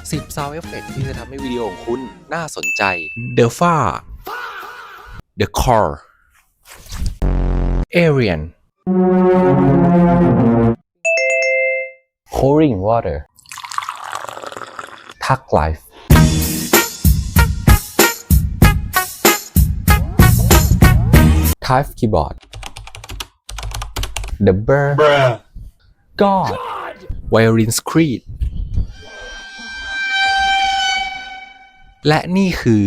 10 Sound Effect ที่จะทำให้วิดีโอของคุณน่าสนใจ Delpha The Core Arian Pouring Water Tug Life Type Keyboard The Bird God Violin Screed และนี่คือ